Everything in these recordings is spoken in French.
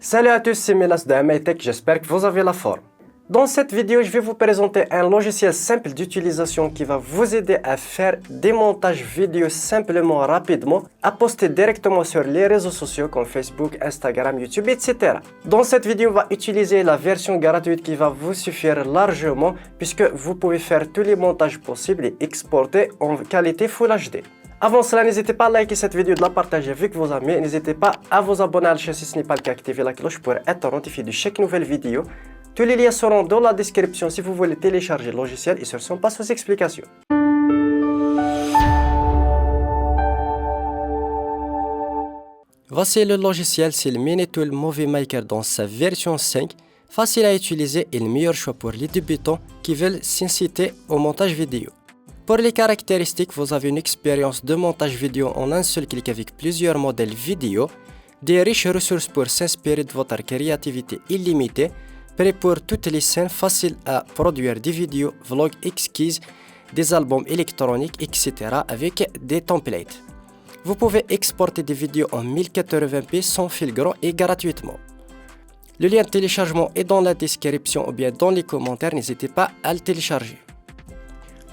Salut à tous, c'est Melas de MITech, j'espère que vous avez la forme. Dans cette vidéo, je vais vous présenter un logiciel simple d'utilisation qui va vous aider à faire des montages vidéo simplement, rapidement, à poster directement sur les réseaux sociaux comme Facebook, Instagram, YouTube, etc. Dans cette vidéo, on va utiliser la version gratuite qui va vous suffire largement puisque vous pouvez faire tous les montages possibles et exporter en qualité Full HD. Avant cela, n'hésitez pas à liker cette vidéo, de la partager avec vos amis. N'hésitez pas à vous abonner à la chaîne si ce n'est pas le cas, activer la cloche pour être notifié de chaque nouvelle vidéo. Tous les liens seront dans la description si vous voulez télécharger le logiciel et sur ce, on passe aux explications. Voici le logiciel, c'est le Minitool Movie Maker dans sa version 5. Facile à utiliser et le meilleur choix pour les débutants qui veulent s'inciter au montage vidéo. Pour les caractéristiques, vous avez une expérience de montage vidéo en un seul clic avec plusieurs modèles vidéo, des riches ressources pour s'inspirer de votre créativité illimitée, prêt pour toutes les scènes, facile à produire des vidéos, vlogs exquises, des albums électroniques, etc. avec des templates. Vous pouvez exporter des vidéos en 1080p sans fil grand et gratuitement. Le lien de téléchargement est dans la description ou bien dans les commentaires, n'hésitez pas à le télécharger.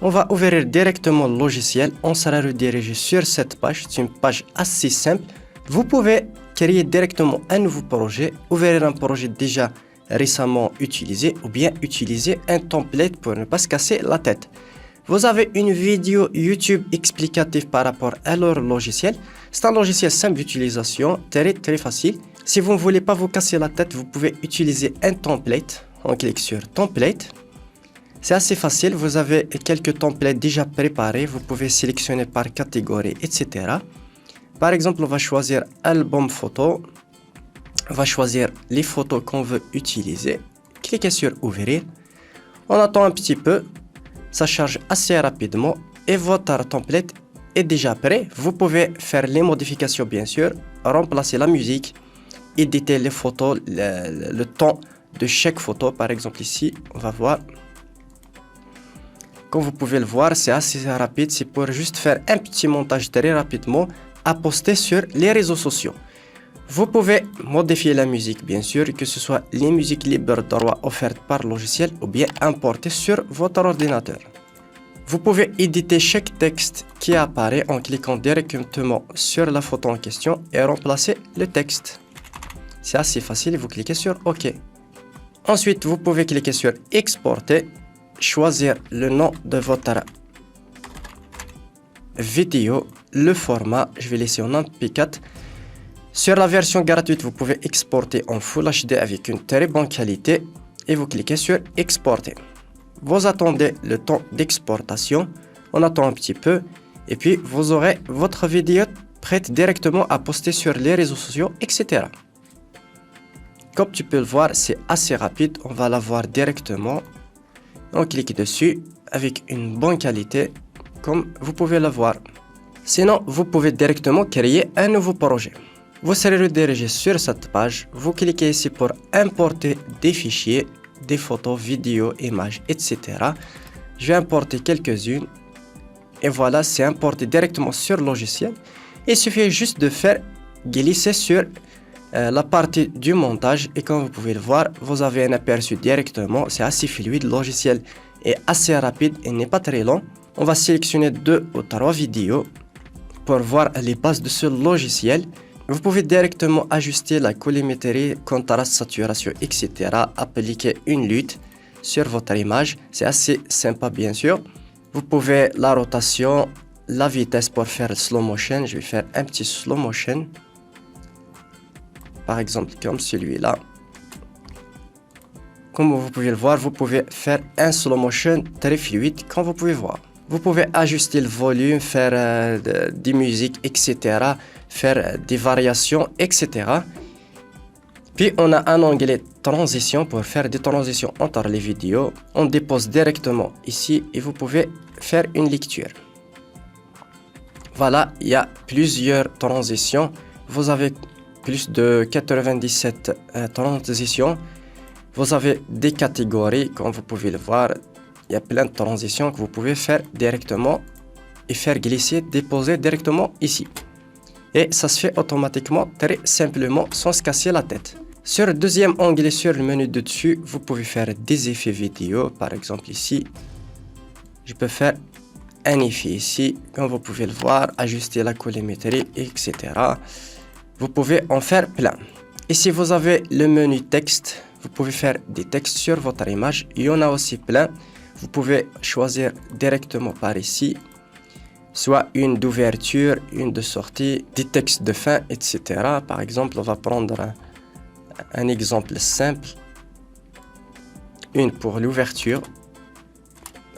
On va ouvrir directement le logiciel, on sera redirigé sur cette page, c'est une page assez simple. Vous pouvez créer directement un nouveau projet, ouvrir un projet déjà récemment utilisé ou bien utiliser un template pour ne pas se casser la tête. Vous avez une vidéo YouTube explicative par rapport à leur logiciel. C'est un logiciel simple d'utilisation, très facile. Si vous ne voulez pas vous casser la tête, vous pouvez utiliser un template. On clique sur template. C'est assez facile, vous avez quelques templates déjà préparés, vous pouvez sélectionner par catégorie, etc. Par exemple, on va choisir album photo, on va choisir les photos qu'on veut utiliser, cliquez sur ouvrir, on attend un petit peu, ça charge assez rapidement et votre template est déjà prêt. Vous pouvez faire les modifications bien sûr, remplacer la musique, éditer les photos, le temps de chaque photo. Par exemple ici, on va voir. Comme vous pouvez le voir, c'est assez rapide, c'est pour juste faire un petit montage très rapidement à poster sur les réseaux sociaux. Vous pouvez modifier la musique, bien sûr, que ce soit les musiques libres de droit offertes par le logiciel ou bien importées sur votre ordinateur. Vous pouvez éditer chaque texte qui apparaît en cliquant directement sur la photo en question et remplacer le texte. C'est assez facile, vous cliquez sur OK. Ensuite, vous pouvez cliquer sur Exporter. Choisir le nom de votre vidéo, le format, je vais laisser en MP4. Sur la version gratuite, vous pouvez exporter en Full HD avec une très bonne qualité et vous cliquez sur Exporter. Vous attendez le temps d'exportation, on attend un petit peu et puis vous aurez votre vidéo prête directement à poster sur les réseaux sociaux, etc. Comme tu peux le voir, c'est assez rapide, on va la voir directement. On clique dessus avec une bonne qualité, comme vous pouvez le voir. Sinon, vous pouvez directement créer un nouveau projet. Vous serez redirigé sur cette page. Vous cliquez ici pour importer des fichiers, des photos, vidéos, images, etc. Je vais importer quelques-unes. Et voilà, c'est importé directement sur le logiciel. Il suffit juste de faire glisser sur la partie du montage et comme vous pouvez le voir, vous avez un aperçu directement, c'est assez fluide, le logiciel est assez rapide et n'est pas très long. On va sélectionner 2 ou 3 vidéos pour voir les bases de ce logiciel. Vous pouvez directement ajuster la colorimétrie, contraste, saturation, etc. Appliquer une lutte sur votre image, c'est assez sympa bien sûr. Vous pouvez la rotation, la vitesse pour faire le slow motion, je vais faire un petit slow motion. Par exemple, comme celui-là. Comme vous pouvez le voir, vous pouvez faire un slow motion très fluide, comme vous pouvez voir. Vous pouvez ajuster le volume, faire des musiques, etc. Faire des variations, etc. Puis, on a un onglet transition pour faire des transitions entre les vidéos. On dépose directement ici et vous pouvez faire une lecture. Voilà, il y a plusieurs transitions. Vous avez plus de 97 transitions. Vous avez des catégories, comme vous pouvez le voir. Il y a plein de transitions que vous pouvez faire directement et faire glisser, déposer directement ici. Et ça se fait automatiquement, très simplement, sans se casser la tête. Sur le deuxième onglet, sur le menu de dessus, vous pouvez faire des effets vidéo. Par exemple ici, je peux faire un effet ici, comme vous pouvez le voir, ajuster la colorimétrie, etc. Vous pouvez en faire plein. Ici, vous avez le menu texte. Vous pouvez faire des textes sur votre image. Il y en a aussi plein. Vous pouvez choisir directement par ici, soit une d'ouverture, une de sortie, des textes de fin, etc. Par exemple, on va prendre un exemple simple. Une pour l'ouverture.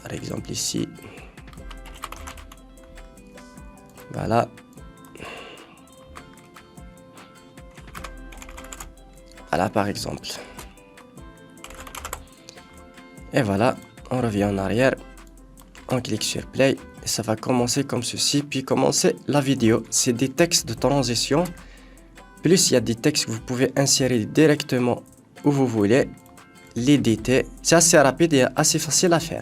Par exemple ici. Voilà. Voilà par exemple. Et voilà, on revient en arrière. On clique sur play et ça va commencer comme ceci, puis commencer la vidéo. C'est des textes de transition. Plus il y a des textes que vous pouvez insérer directement où vous voulez, l'éditer. C'est assez rapide et assez facile à faire.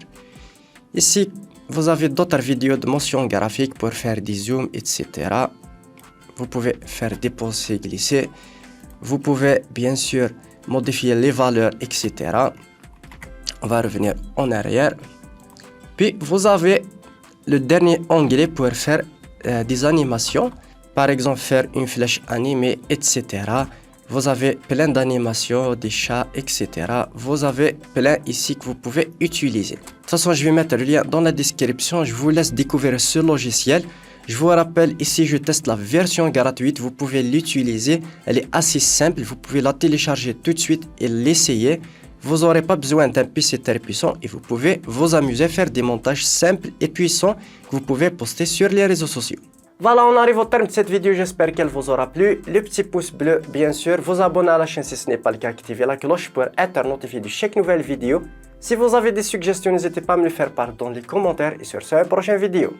Ici, vous avez d'autres vidéos de motion graphique pour faire des zooms, etc. Vous pouvez faire déposer, glisser. Vous pouvez bien sûr modifier les valeurs, etc. On va revenir en arrière. Puis vous avez le dernier onglet pour faire des animations. Par exemple, faire une flèche animée, etc. Vous avez plein d'animations, des chats, etc. Vous avez plein ici que vous pouvez utiliser. De toute façon, je vais mettre le lien dans la description. Je vous laisse découvrir ce logiciel. Je vous rappelle, ici, je teste la version gratuite. Vous pouvez l'utiliser. Elle est assez simple. Vous pouvez la télécharger tout de suite et l'essayer. Vous n'aurez pas besoin d'un PC très puissant et vous pouvez vous amuser à faire des montages simples et puissants que vous pouvez poster sur les réseaux sociaux. Voilà, on arrive au terme de cette vidéo, j'espère qu'elle vous aura plu. Le petit pouce bleu, bien sûr, vous abonner à la chaîne si ce n'est pas le cas, activez la cloche pour être notifié de chaque nouvelle vidéo. Si vous avez des suggestions, n'hésitez pas à me le faire part dans les commentaires et sur ce, à une prochaine vidéo.